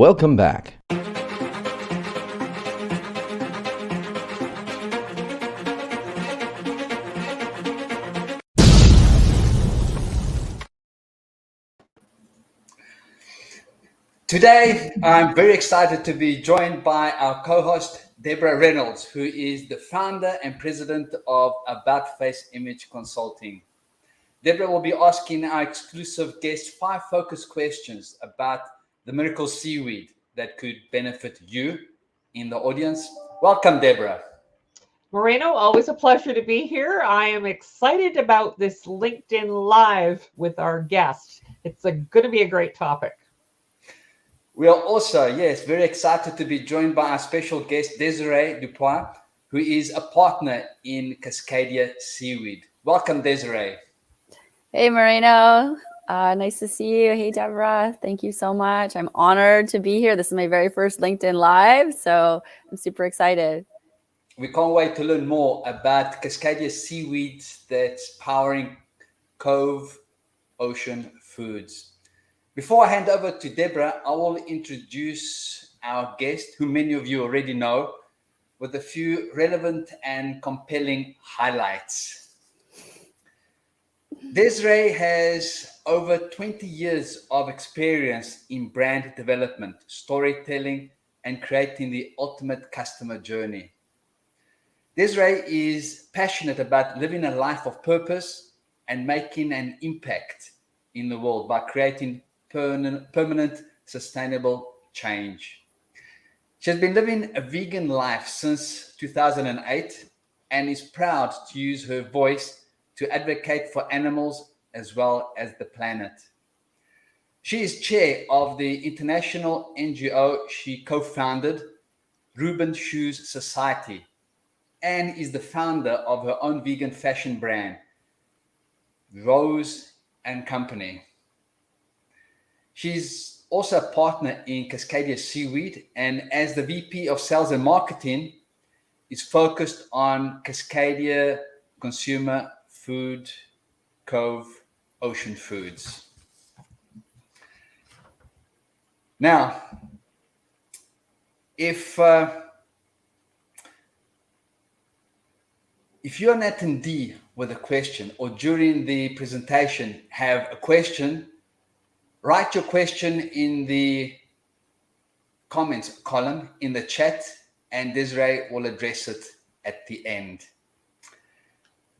welcome back. Today, I'm very excited to be joined by our co-host, Deborah Reynolds, who is the founder and president of About Face Image Consulting. Deborah will be asking our exclusive guest 5 focus questions about the miracle seaweed that could benefit you in the audience. Welcome, Deborah. Moreno, always a pleasure to be here. I am excited about this LinkedIn Live with our guest. It's going to be a great topic. We are also, very excited to be joined by our special guest, Desirée Dupois, who is a partner in Cascadia Seaweed. Welcome, Desirée. Hey, Moreno. Nice to see you. Hey, Deborah. Thank you so much. I'm honored to be here. This is my very first LinkedIn Live, so I'm super excited. We can't wait to learn more about Cascadia Seaweed that's powering Cove Ocean Foods. Before I hand over to Deborah, I will introduce our guest, who many of you already know, with a few relevant and compelling highlights. Desirée has over 20 years of experience in brand development, storytelling, and creating the ultimate customer journey. Desirée is passionate about living a life of purpose and making an impact in the world by creating permanent, sustainable change. She has been living a vegan life since 2008 and is proud to use her voice to advocate for animals as well as the planet. She is chair of the international NGO she co-founded, Reuben Shoes Society, and is the founder of her own vegan fashion brand, Rose and Company. She's also a partner in Cascadia Seaweed, and as the VP of Sales and Marketing, is focused on Cascadia Consumer Food, Kove Ocean Foods. Now, if you're an attendee with a question or during the presentation have a question, write your question in the comments column in the chat, and Desirée will address it at the end.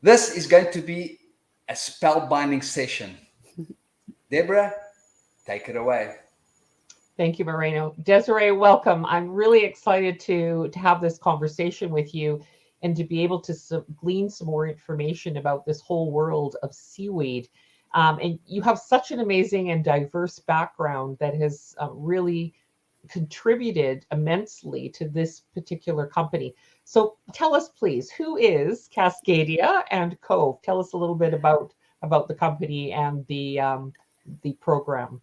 This is going to be a spellbinding session. Deborah, take it away. Thank you, Moreno. Desirée, welcome. I'm really excited to have this conversation with you and to be able to glean some more information about this whole world of seaweed. And you have such an amazing and diverse background that has really contributed immensely to this particular company. So tell us, please, who is Cascadia and Cove? Tell us a little bit about the company and the program.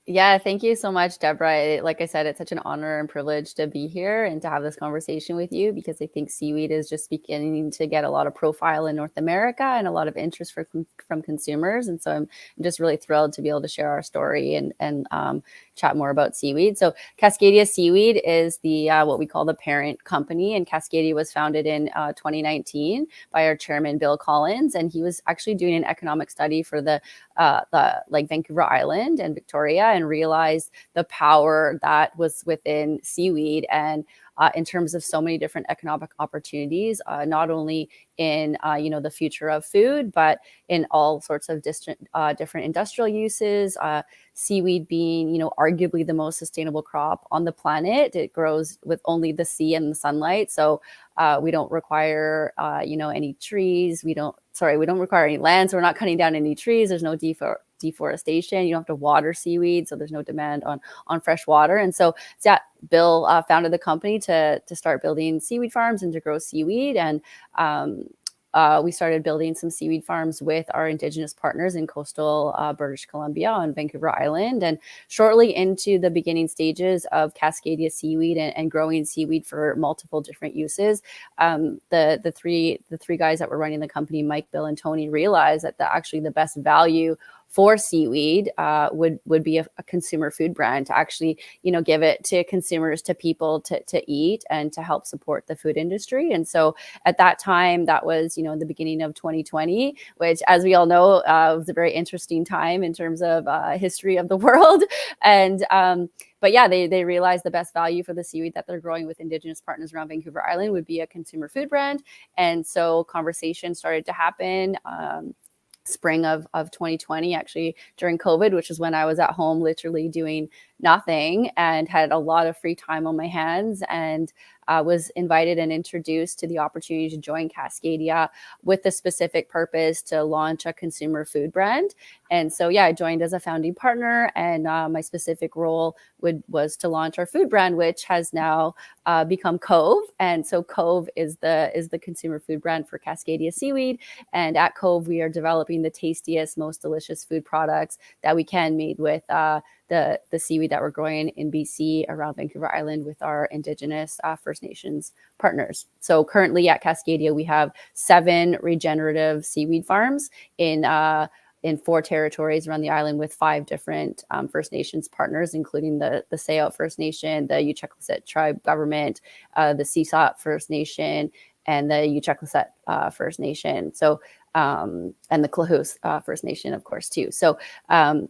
Yeah, thank you so much, Deborah. Like I said, it's such an honor and privilege to be here and to have this conversation with you, because I think seaweed is just beginning to get a lot of profile in North America and a lot of interest from consumers. And so I'm just really thrilled to be able to share our story and chat more about seaweed. So Cascadia Seaweed is the what we call the parent company, and Cascadia was founded in 2019 by our chairman, Bill Collins, and he was actually doing an economic study for the Vancouver Island and Victoria, and realized the power that was within seaweed and in terms of so many different economic opportunities, not only in the future of food, but in all sorts of different industrial uses. Seaweed being arguably the most sustainable crop on the planet. It grows with only the sea and the sunlight, so we don't require any trees. We don't require any land, so we're not cutting down any trees. There's no deforestation. You don't have to water seaweed, so there's no demand on fresh water. And so Bill founded the company to start building seaweed farms and to grow seaweed. And we started building some seaweed farms with our Indigenous partners in coastal British Columbia on Vancouver Island. And shortly into the beginning stages of Cascadia Seaweed and growing seaweed for multiple different uses, the three guys that were running the company, Mike, Bill, and Tony, realized that actually the best value for seaweed would be a consumer food brand to actually, give it to consumers, to people to eat and to help support the food industry. And so at that time, that was, the beginning of 2020, which, as we all know, was a very interesting time in terms of history of the world. And but yeah, they realized the best value for the seaweed that they're growing with Indigenous partners around Vancouver Island would be a consumer food brand. And so conversations started to happen. Spring of 2020, actually during COVID, which is when I was at home literally doing nothing and had a lot of free time on my hands, and was invited and introduced to the opportunity to join Cascadia with the specific purpose to launch a consumer food brand. And so, yeah, I joined as a founding partner, and my specific role was to launch our food brand, which has now become Cove. And so Cove is the consumer food brand for Cascadia Seaweed. And at Cove, we are developing the tastiest, most delicious food products that we can, made with the seaweed that we're growing in BC around Vancouver Island with our Indigenous First Nations partners. So currently at Cascadia, we have 7 regenerative seaweed farms in 4 territories around the island with 5 different First Nations partners, including the Sayout First Nation, the Uchecklasset Tribe Government, the Seasop First Nation, and the Uchecklasset First Nation. So and the Klahoos First Nation, of course, too. So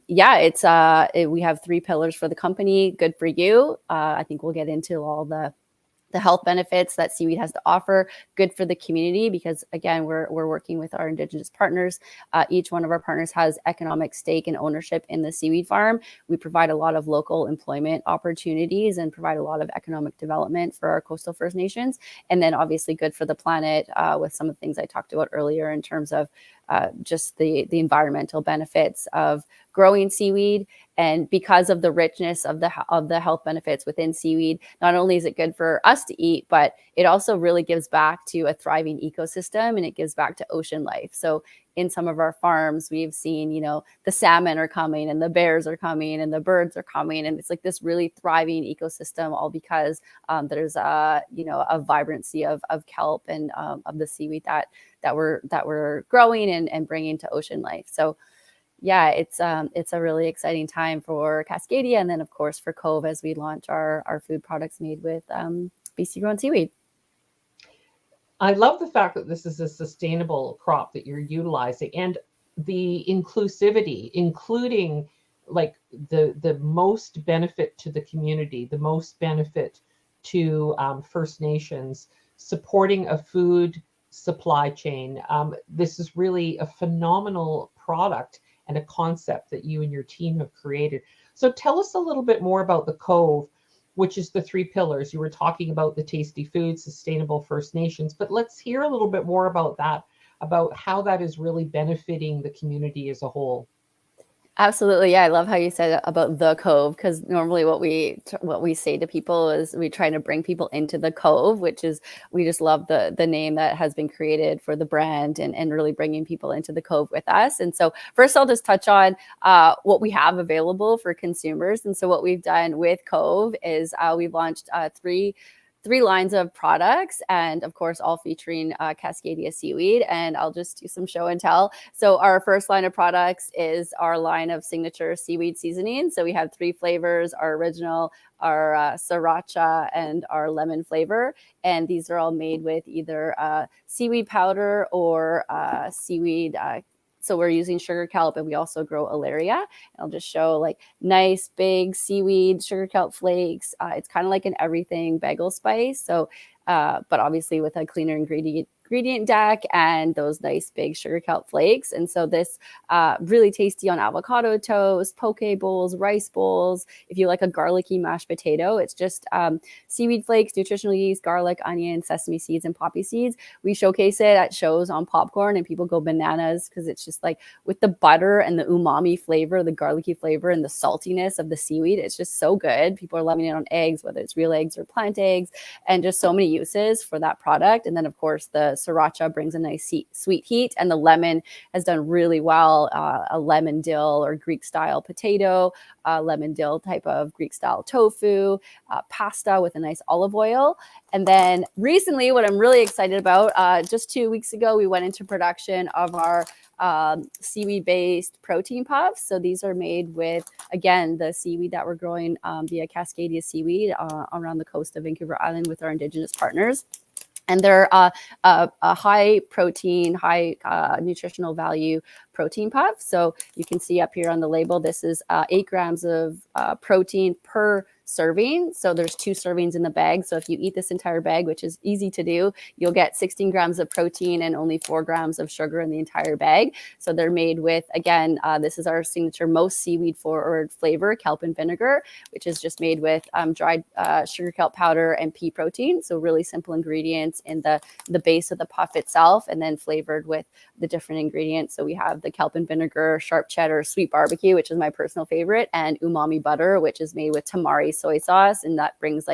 yeah, we have 3 pillars for the company. Good for you. I think we'll get into all the health benefits that seaweed has to offer. Good for the community, because again, we're working with our Indigenous partners. Each one of our partners has economic stake and ownership in the seaweed farm. We provide a lot of local employment opportunities and provide a lot of economic development for our coastal First Nations. And then obviously good for the planet with some of the things I talked about earlier in terms of just the environmental benefits of growing seaweed. And because of the richness of the health benefits within seaweed, not only is it good for us to eat, but it also really gives back to a thriving ecosystem, and it gives back to ocean life. So in some of our farms, we've seen, the salmon are coming and the bears are coming and the birds are coming. And it's like this really thriving ecosystem, all because there's a vibrancy of kelp and of the seaweed that we're growing and bringing to ocean life. So yeah, it's a really exciting time for Cascadia, and then of course for Cove as we launch our food products made with BC grown seaweed. I love the fact that this is a sustainable crop that you're utilizing, and the inclusivity, including like the most benefit to the community, the most benefit to First Nations, supporting a food supply chain. This is really a phenomenal product and a concept that you and your team have created. So tell us a little bit more about the Cove, which is the 3 pillars. You were talking about the tasty food, sustainable First Nations, but let's hear a little bit more about that, about how that is really benefiting the community as a whole. Absolutely. Yeah, I love how you said about the Cove, because normally what we say to people is we try to bring people into the Cove, which is, we just love the name that has been created for the brand and really bringing people into the Cove with us. And so first I'll just touch on what we have available for consumers. And so what we've done with Cove is we've launched 3 lines of products, and of course all featuring Cascadia Seaweed. And I'll just do some show and tell. So our first line of products is our line of signature seaweed seasoning. So we have 3 flavors: our original, our sriracha, and our lemon flavor. And these are all made with either seaweed powder or seaweed. So we're using sugar kelp, and we also grow alaria. And I'll just show like nice big seaweed sugar kelp flakes. It's kind of like an everything bagel spice. So, but obviously with a cleaner ingredient deck and those nice big sugar kelp flakes. And so this really tasty on avocado toast, poke bowls, rice bowls. If you like a garlicky mashed potato, it's just seaweed flakes, nutritional yeast, garlic, onion, sesame seeds, and poppy seeds. We showcase it at shows on popcorn, and people go bananas because it's just like with the butter and the umami flavor, the garlicky flavor, and the saltiness of the seaweed. It's just so good. People are loving it on eggs, whether it's real eggs or plant eggs, and just so many uses for that product. And then of course the sriracha brings a nice sweet heat, and the lemon has done really well. A lemon dill or Greek style potato, lemon dill type of Greek style tofu, pasta with a nice olive oil. And then recently, what I'm really excited about, just 2 weeks ago, we went into production of our seaweed-based protein puffs. So these are made with, again, the seaweed that we're growing via Cascadia Seaweed around the coast of Vancouver Island with our Indigenous partners. And they're a high protein, high nutritional value protein puff. So you can see up here on the label, this is 8 grams of protein per serving. So there's 2 servings in the bag. So if you eat this entire bag, which is easy to do, you'll get 16 grams of protein and only 4 grams of sugar in the entire bag. So they're made with, again, this is our signature most seaweed forward flavor, kelp and vinegar, which is just made with dried sugar kelp powder and pea protein. So really simple ingredients in the base of the puff itself, and then flavored with the different ingredients. So we have the kelp and vinegar, sharp cheddar, sweet barbecue, which is my personal favorite, and umami butter, which is made with tamari soy sauce. And that brings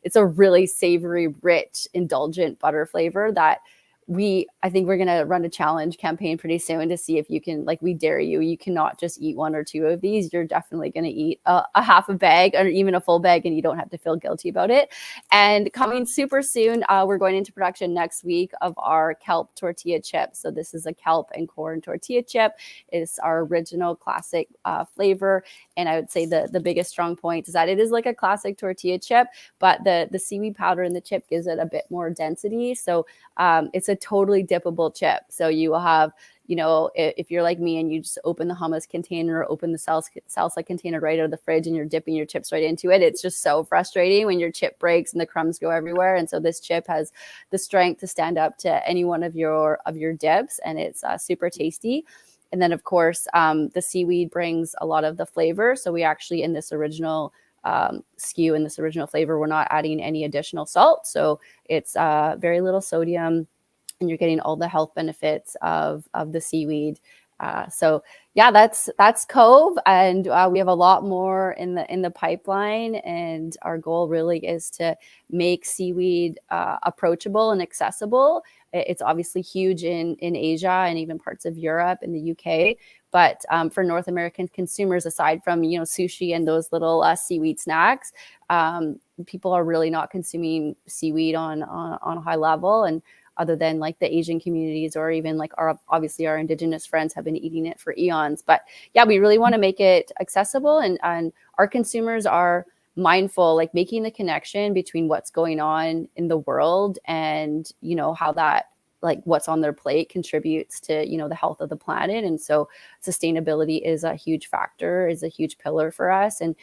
it's a really savory, rich, indulgent butter flavor that I think we're going to run a challenge campaign pretty soon to see if you can, we dare you. You cannot just eat 1 or 2 of these. You're definitely going to eat a half a bag or even a full bag, and you don't have to feel guilty about it. And coming super soon, we're going into production next week of our kelp tortilla chip. So this is a kelp and corn tortilla chip. It's our original classic flavor. And I would say the biggest strong point is that it is like a classic tortilla chip, but the seaweed powder in the chip gives it a bit more density. So it's a totally dippable chip. So you will have, if you're like me and you just open the hummus container or open the salsa container right out of the fridge and you're dipping your chips right into it, it's just so frustrating when your chip breaks and the crumbs go everywhere. And so this chip has the strength to stand up to any one of your dips, and it's super tasty. And then, of course, the seaweed brings a lot of the flavor. So we actually, in this original SKU, in this original flavor, we're not adding any additional salt. So it's very little sodium, and you're getting all the health benefits of the seaweed. So yeah, that's Cove, and we have a lot more in the pipeline. And our goal really is to make seaweed approachable and accessible. It's obviously huge in Asia and even parts of Europe and the UK. But for North American consumers, aside from sushi and those little seaweed snacks, people are really not consuming seaweed on a high level. And other than the Asian communities, or even obviously our Indigenous friends have been eating it for eons. But yeah, we really want to make it accessible, and our consumers are mindful, making the connection between what's going on in the world and how that what's on their plate contributes to the health of the planet. And so sustainability is a huge factor, is a huge pillar for us. And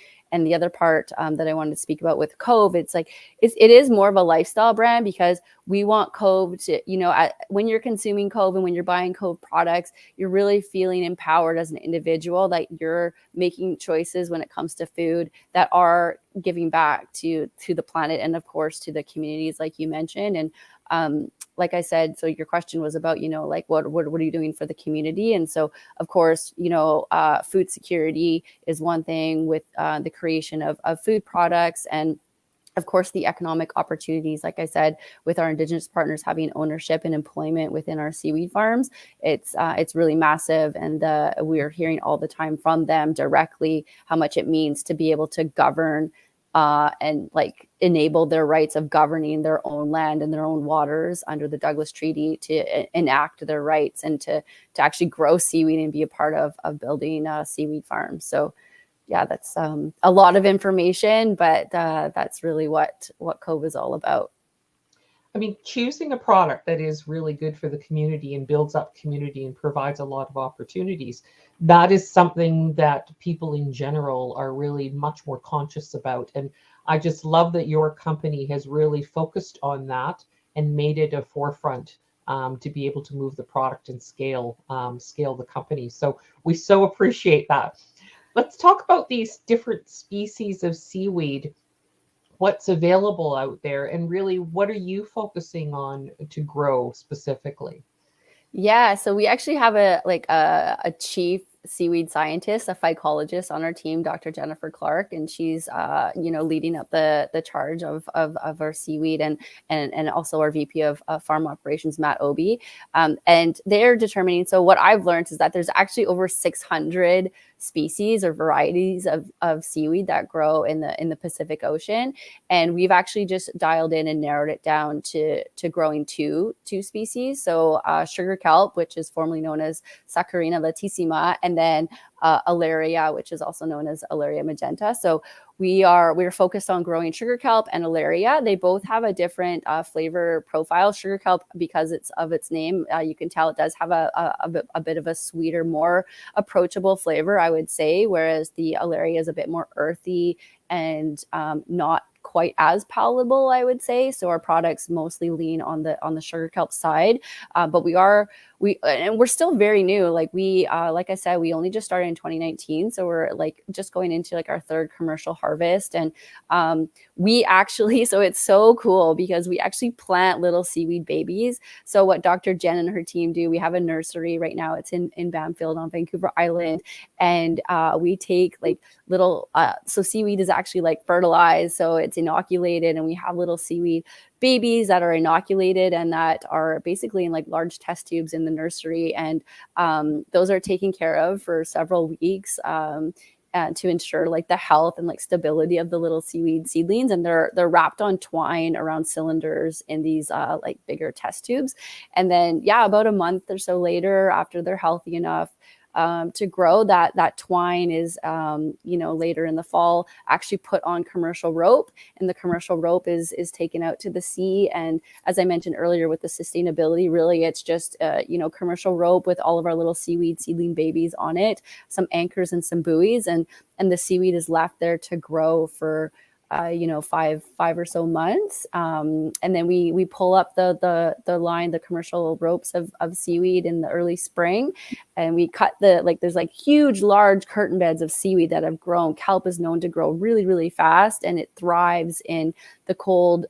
the other part that I wanted to speak about with Cove, it is more of a lifestyle brand, because we want Cove to, when you're consuming Cove and when you're buying Cove products, you're really feeling empowered as an individual, that you're making choices when it comes to food that are giving back to the planet, and of course to the communities like you mentioned. And like I said, so your question was about, what are you doing for the community? And so, of course, food security is one thing with the creation of food products, and of course, the economic opportunities, like I said, with our Indigenous partners having ownership and employment within our seaweed farms, it's really massive. And we are hearing all the time from them directly how much it means to be able to govern and enable their rights of governing their own land and their own waters under the Douglas Treaty, to enact their rights and to actually grow seaweed and be a part of building seaweed farms. So yeah, that's a lot of information, but that's really what Cove is all about. I mean, choosing a product that is really good for the community and builds up community and provides a lot of opportunities, that is something that people in general are really much more conscious about. And I just love that your company has really focused on that and made it a forefront to be able to move the product and scale the company. So we so appreciate that. Let's talk about these different species of seaweed. What's available out there, and really what are you focusing on to grow specifically? Yeah, so we actually have a chief seaweed scientist, a phycologist on our team, Dr. Jennifer Clark, and she's leading up the charge of our seaweed, and also our VP of farm operations, Matt Obi, and they're determining. So what I've learned is that there's actually over 600 species or varieties of seaweed that grow in the Pacific Ocean. And we've actually just dialed in and narrowed it down to growing two species. So sugar kelp, which is formerly known as Saccharina latissima, and then Alaria, which is also known as Alaria magenta. So we're focused on growing sugar kelp and Alaria. They both have a different flavor profile. Sugar kelp, because it's of its name, you can tell it does have a bit of a sweeter, more approachable flavor, I would say, whereas the Alaria is a bit more earthy and not quite as palatable, I would say. So our products mostly lean on the sugar kelp side, but we're still very new. Like I said, we only just started in 2019, so we're like just going into like our third commercial harvest, and we actually, so it's so cool because we actually plant little seaweed babies. So what Dr. Jen and her team do, we have a nursery right now. It's in Bamfield on Vancouver Island, and we take like little so seaweed is actually like fertilized, so it's inoculated, and we have little seaweed babies that are inoculated and that are basically in like large test tubes in the nursery, and those are taken care of for several weeks to ensure like the health and like stability of the little seaweed seedlings. And they're wrapped on twine around cylinders in these like bigger test tubes. And then about a month or so later, after they're healthy enough to grow, that twine is later in the fall actually put on commercial rope, and the commercial rope is taken out to the sea. And as I mentioned earlier with the sustainability, really it's just commercial rope with all of our little seaweed seedling babies on it, some anchors and some buoys, and the seaweed is left there to grow for five or so months, and then we pull up the line, the commercial ropes of seaweed in the early spring, and we cut there's like huge large curtain beds of seaweed that have grown. Kelp is known to grow really, really fast, and it thrives in the cold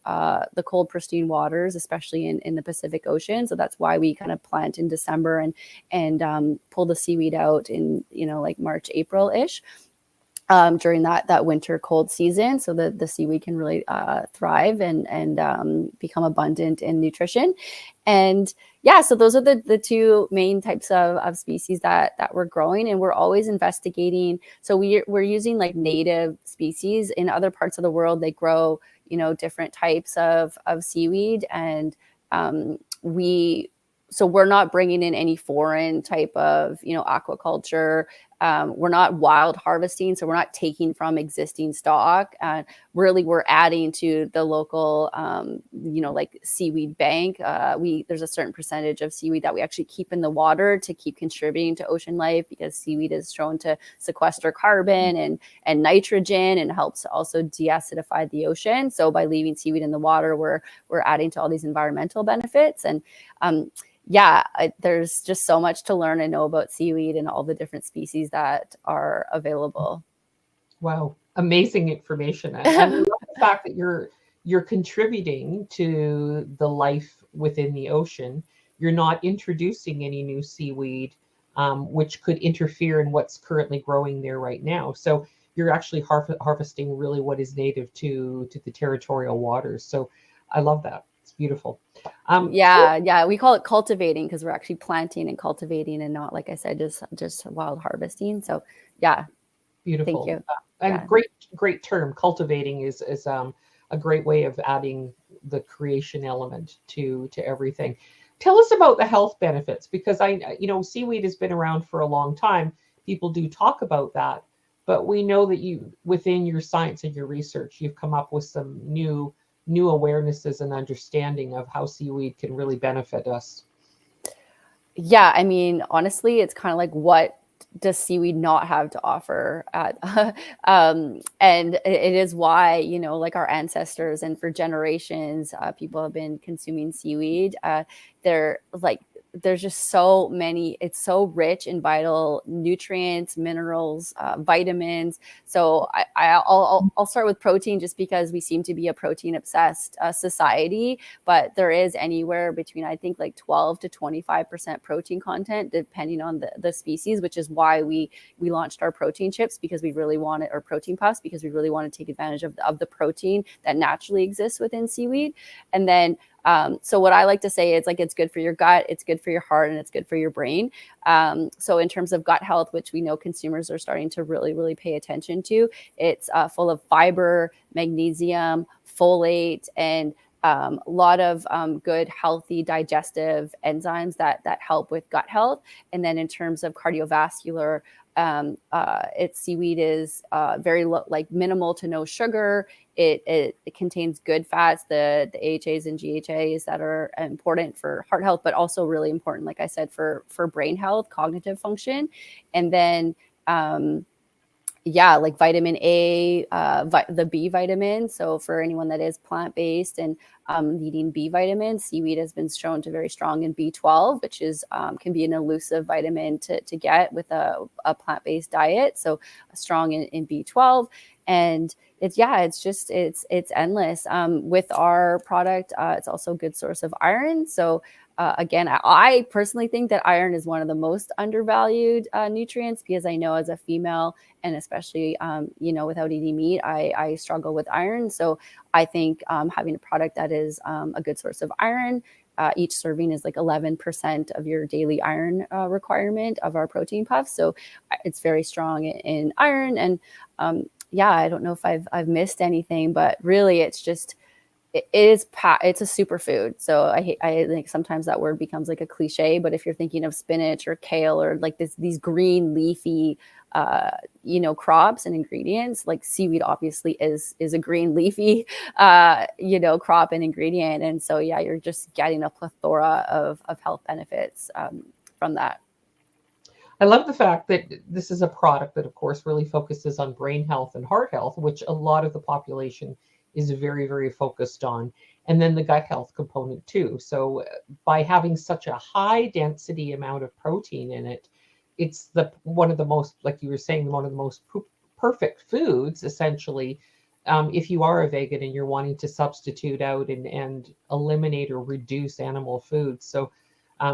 pristine waters, especially in the Pacific Ocean. So that's why we kind of plant in December and pull the seaweed out in like March, April-ish. During that winter cold season, so the seaweed can really thrive and become abundant in nutrition. And so those are the two main types of species that we're growing, and we're always investigating. So we're using like native species. In other parts of the world, they grow different types of seaweed, and so we're not bringing in any foreign type of aquaculture. We're not wild harvesting, so we're not taking from existing stock. Really, we're adding to the local, like seaweed bank. There's a certain percentage of seaweed that we actually keep in the water to keep contributing to ocean life, because seaweed is shown to sequester carbon and nitrogen, and helps also deacidify the ocean. So by leaving seaweed in the water, we're adding to all these environmental benefits. And there's just so much to learn and know about seaweed and all the different species that are available. Wow, amazing information. And I love the fact that you're contributing to the life within the ocean. You're not introducing any new seaweed, which could interfere in what's currently growing there right now. So you're actually harvesting really what is native to the territorial waters. So I love that. It's beautiful. We call it cultivating because we're actually planting and cultivating, and not, like I said, just wild harvesting. So beautiful. Thank you. And great term. Cultivating is a great way of adding the creation element to everything. Tell us about the health benefits, because seaweed has been around for a long time. People do talk about that, but we know that you, within your science and your research, you've come up with some new awarenesses and understanding of how seaweed can really benefit us. Yeah, I mean, honestly, it's kind of like, what does seaweed not have to offer? And it is why, like our ancestors and for generations, people have been consuming seaweed. There's just so many, it's so rich in vital nutrients, minerals, vitamins. So I'll start with protein, just because we seem to be a protein obsessed society, but there is anywhere between, I think, like 12 to 25% protein content, depending on the species, which is why we launched our protein chips, because we really wanted, or protein puffs, because we really want to take advantage of the protein that naturally exists within seaweed. And then So what I like to say is like, it's good for your gut, it's good for your heart, and it's good for your brain. So in terms of gut health, which we know consumers are starting to really, really pay attention to, it's full of fiber, magnesium, folate, and a lot of good, healthy digestive enzymes that help with gut health. And then in terms of cardiovascular, its seaweed is very low, like minimal to no sugar. It contains good fats, the AHAs and GHAs that are important for heart health, but also really important, like I said, for brain health, cognitive function. And then like vitamin A, the B vitamin. So for anyone that is plant-based and needing B vitamins, seaweed has been shown to very strong in B12, which is can be an elusive vitamin to get with a plant-based diet. So strong in B12. And it's endless. With our product, it's also a good source of iron. So again, I personally think that iron is one of the most undervalued nutrients, because I know as a female, and especially, without eating meat, I struggle with iron. So I think having a product that is a good source of iron, each serving is like 11% of your daily iron requirement of our protein puffs. So it's very strong in iron. And I don't know if I've missed anything, but really it's a superfood. So I think sometimes that word becomes like a cliche, but if you're thinking of spinach or kale or like these green leafy, crops and ingredients, like seaweed obviously is a green leafy, crop and ingredient. And so, you're just getting a plethora of health benefits from that. I love the fact that this is a product that, of course, really focuses on brain health and heart health, which a lot of the population is very, very focused on. And then the gut health component too. So by having such a high density amount of protein in it, it's one of the most, like you were saying, one of the most perfect foods, essentially, if you are a vegan and you're wanting to substitute out and eliminate or reduce animal foods. So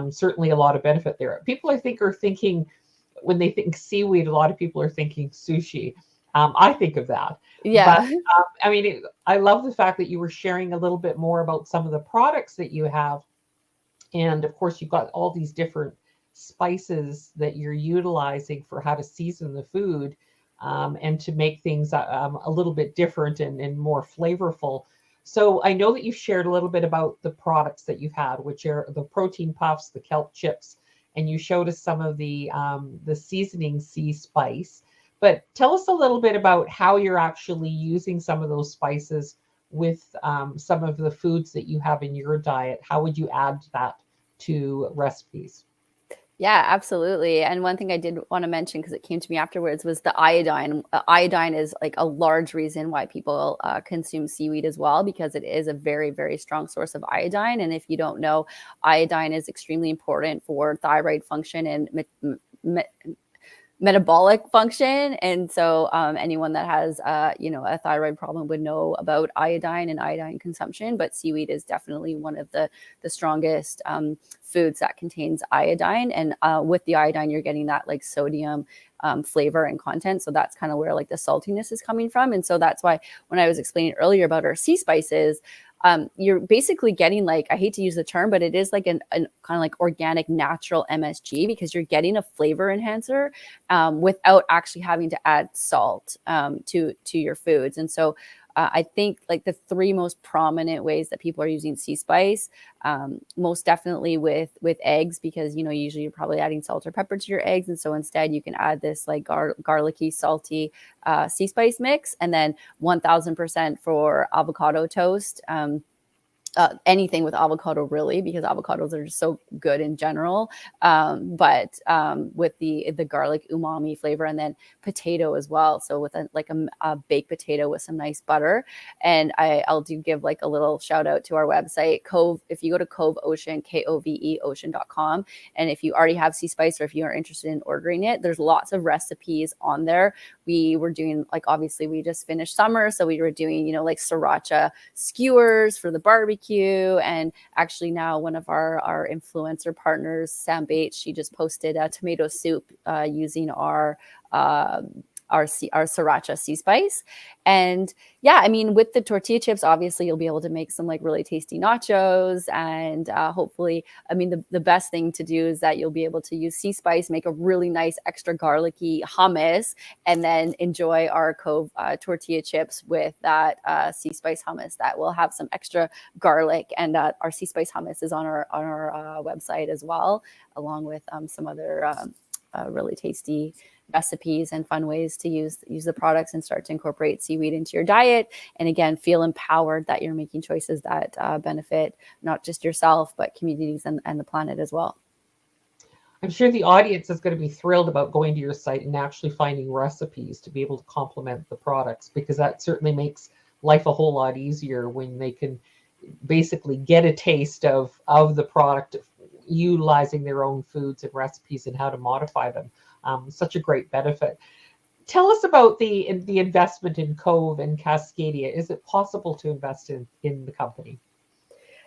certainly a lot of benefit there. People, I think, are thinking, when they think seaweed, a lot of people are thinking sushi. I think of that. Yeah. But I love the fact that you were sharing a little bit more about some of the products that you have. And of course, you've got all these different spices that you're utilizing for how to season the food and to make things a little bit different and more flavorful. So I know that you've shared a little bit about the products that you've had, which are the protein puffs, the kelp chips, and you showed us some of the seasoning sea spice. But tell us a little bit about how you're actually using some of those spices with some of the foods that you have in your diet. How would you add that to recipes? Yeah, absolutely. And one thing I did want to mention, because it came to me afterwards, was the iodine. Iodine is like a large reason why people consume seaweed as well, because it is a very, very strong source of iodine. And if you don't know, iodine is extremely important for thyroid function and metabolic function. And so anyone that has a thyroid problem would know about iodine and iodine consumption. But seaweed is definitely one of the strongest foods that contains iodine. And with the iodine, you're getting that like sodium flavor and content. So that's kind of where like the saltiness is coming from. And so that's why when I was explaining earlier about our sea spices, you're basically getting, like, I hate to use the term, but it is like an kind of like organic, natural MSG, because you're getting a flavor enhancer without actually having to add salt to your foods. And so I think like the three most prominent ways that people are using sea spice, most definitely with eggs, because, usually you're probably adding salt or pepper to your eggs. And so instead you can add this like garlicky, salty sea spice mix. And then 1000% for avocado toast. Anything with avocado, really, because avocados are just so good in general. But with the garlic umami flavor, and then potato as well. So with a baked potato with some nice butter. And I'll give like a little shout out to our website, Cove. If you go to Kove Ocean, Kove Ocean.com, and if you already have sea spice, or if you are interested in ordering it, there's lots of recipes on there. We were doing, like, obviously we just finished summer, so we were doing, like sriracha skewers for the barbecue. And actually now one of our influencer partners, Sam Bates, she just posted a tomato soup using our our sriracha sea spice. And yeah, I mean, with the tortilla chips, obviously you'll be able to make some like really tasty nachos, and hopefully, I mean, the best thing to do is that you'll be able to use sea spice, make a really nice extra garlicky hummus, and then enjoy our Cove tortilla chips with that sea spice hummus that will have some extra garlic. And our sea spice hummus is on our website as well, along with some other really tasty recipes and fun ways to use the products and start to incorporate seaweed into your diet. And again, feel empowered that you're making choices that benefit not just yourself, but communities and the planet as well. I'm sure the audience is going to be thrilled about going to your site and actually finding recipes to be able to complement the products, because that certainly makes life a whole lot easier when they can basically get a taste of the product, utilizing their own foods and recipes and how to modify them. Such a great benefit. Tell us about the investment in Cove and Cascadia. Is it possible to invest in the company?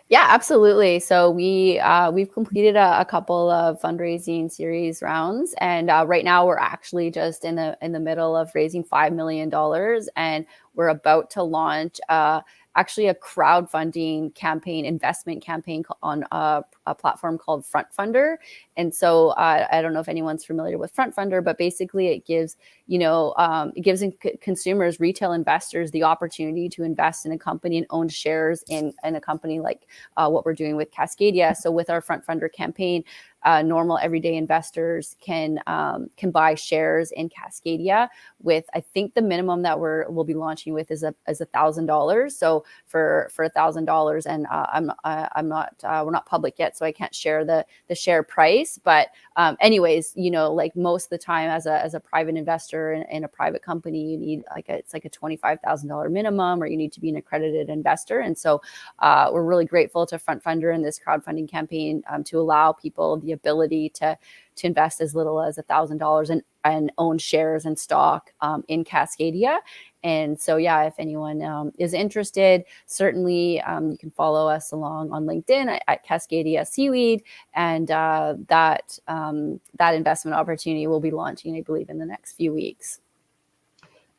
Yeah, absolutely. So we've completed a couple of fundraising series rounds, and right now we're actually just in the middle of raising $5 million, and we're about to launch actually a crowdfunding campaign, investment campaign on a platform called Front Funder. And so I don't know if anyone's familiar with Front Funder, but basically it gives consumers, retail investors, the opportunity to invest in a company and own shares in a company like what we're doing with Cascadia. So with our Front Funder campaign, normal everyday investors can buy shares in Cascadia with, I think the minimum that we'll be launching with is $1,000. So for $1,000, and we're not public yet, so I can't share the share price. But anyways, like most of the time as a private investor in a private company, you need it's like a $25,000 minimum, or you need to be an accredited investor. And so we're really grateful to Front Funder in this crowdfunding campaign to allow people the ability to invest as little as $1,000 and own shares and stock in Cascadia. And so, yeah, if anyone is interested, certainly you can follow us along on LinkedIn at Cascadia Seaweed, and that investment opportunity will be launching, I believe, in the next few weeks.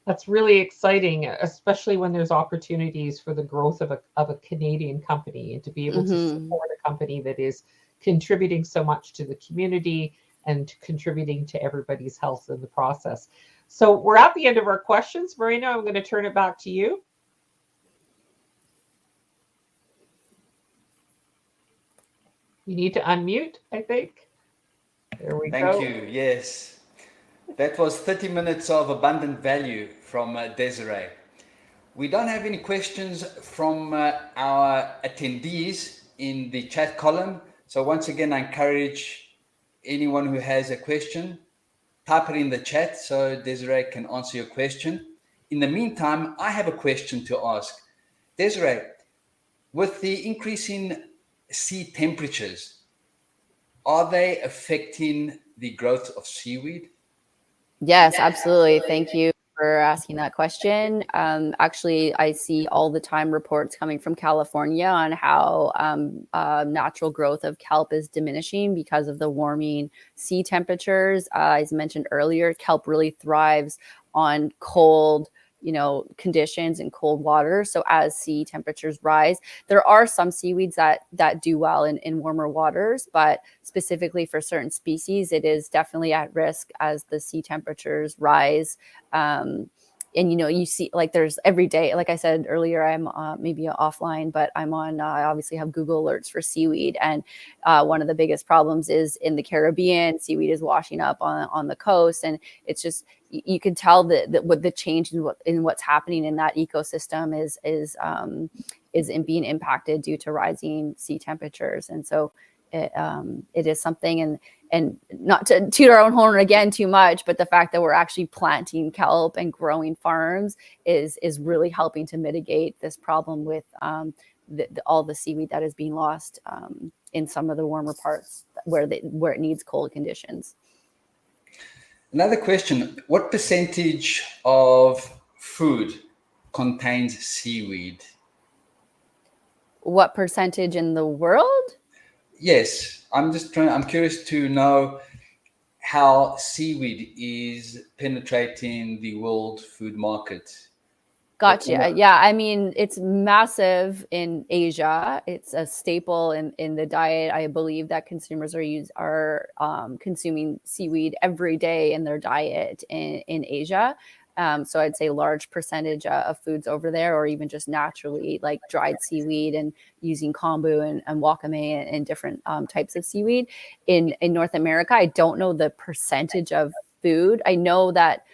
That's really exciting, especially when there's opportunities for the growth of a Canadian company, and to be able to support a company that is contributing so much to the community and contributing to everybody's health in the process. So we're at the end of our questions. Marina, I'm going to turn it back to you. You need to unmute, I think. There we go. Thank you. Yes. That was 30 minutes of abundant value from Desirée. We don't have any questions from our attendees in the chat column. So once again, I encourage anyone who has a question, type it in the chat so Desirée can answer your question. In the meantime, I have a question to ask. Desirée, with the increasing sea temperatures, are they affecting the growth of seaweed? Yes, absolutely. Thank you for asking that question. Actually, I see all the time reports coming from California on how natural growth of kelp is diminishing because of the warming sea temperatures. As mentioned earlier, kelp really thrives on cold, conditions and cold water. So as sea temperatures rise, there are some seaweeds that do well in warmer waters, but specifically for certain species, it is definitely at risk as the sea temperatures rise. And you see, like, there's every day, like I said earlier, I'm maybe offline, but I'm on, I obviously have Google alerts for seaweed. And one of the biggest problems is in the Caribbean, seaweed is washing up on the coast. And it's just, you can tell that what the change in what's happening in that ecosystem is being impacted due to rising sea temperatures. And so it is something, and not to toot our own horn again too much, but the fact that we're actually planting kelp and growing farms is really helping to mitigate this problem with all the seaweed that is being lost in some of the warmer parts where it needs cold conditions. Another question, what percentage of food contains seaweed? What percentage in the world? Yes, I'm curious to know how seaweed is penetrating the world food market. Gotcha. Yeah, I mean, it's massive in Asia. It's a staple in the diet. I believe that consumers are consuming seaweed every day in their diet in Asia. So I'd say large percentage of foods over there, or even just naturally like dried seaweed and using kombu and wakame and different types of seaweed in North America. I don't know the percentage of food. I know that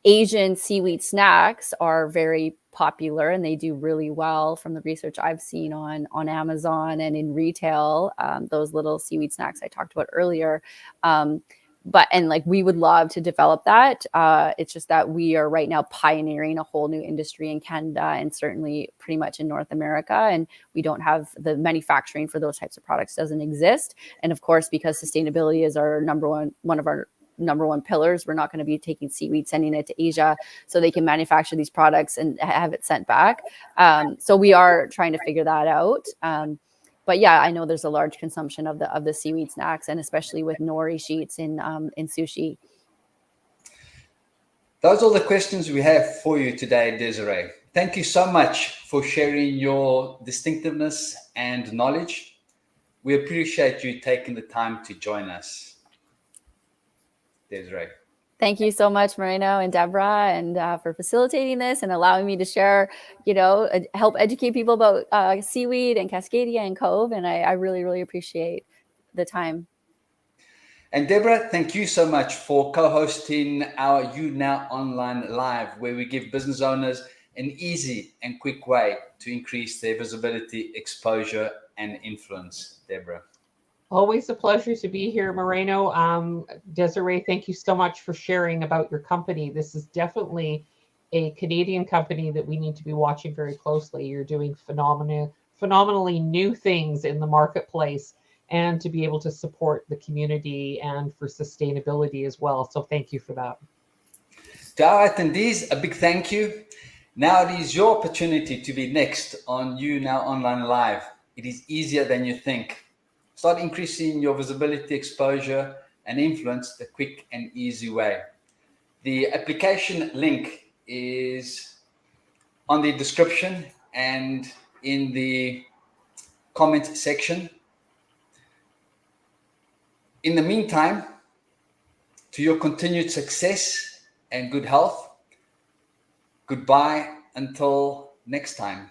Asian seaweed snacks are very popular and they do really well from the research I've seen on Amazon and in retail. Those little seaweed snacks I talked about earlier. And like we would love to develop that. It's just that we are right now pioneering a whole new industry in Canada and certainly pretty much in North America. And we don't have the manufacturing for those types of products doesn't exist. And of course, because sustainability is our one of our number one pillars, we're not going to be taking seaweed, sending it to Asia so they can manufacture these products and have it sent back. So we are trying to figure that out. But yeah, I know there's a large consumption of the seaweed snacks, and especially with nori sheets in sushi. Those are the questions we have for you today, Desirée. Thank you so much for sharing your distinctiveness and knowledge. We appreciate you taking the time to join us, Desirée. Thank you so much, Moreno and Deborah, and for facilitating this and allowing me to share, help educate people about seaweed and Cascadia and Cove. And I really, really appreciate the time. And Deborah, thank you so much for co-hosting our You Now Online Live, where we give business owners an easy and quick way to increase their visibility, exposure, and influence. Deborah. Always a pleasure to be here, Moreno. Desirée, thank you so much for sharing about your company. This is definitely a Canadian company that we need to be watching very closely. You're doing phenomenally new things in the marketplace, and to be able to support the community and for sustainability as well. So thank you for that. To our attendees, a big thank you. Now it is your opportunity to be next on You Now Online Live. It is easier than you think. Start increasing your visibility, exposure, and influence the quick and easy way. The application link is on the description and in the comment section. In the meantime, to your continued success and good health, goodbye until next time.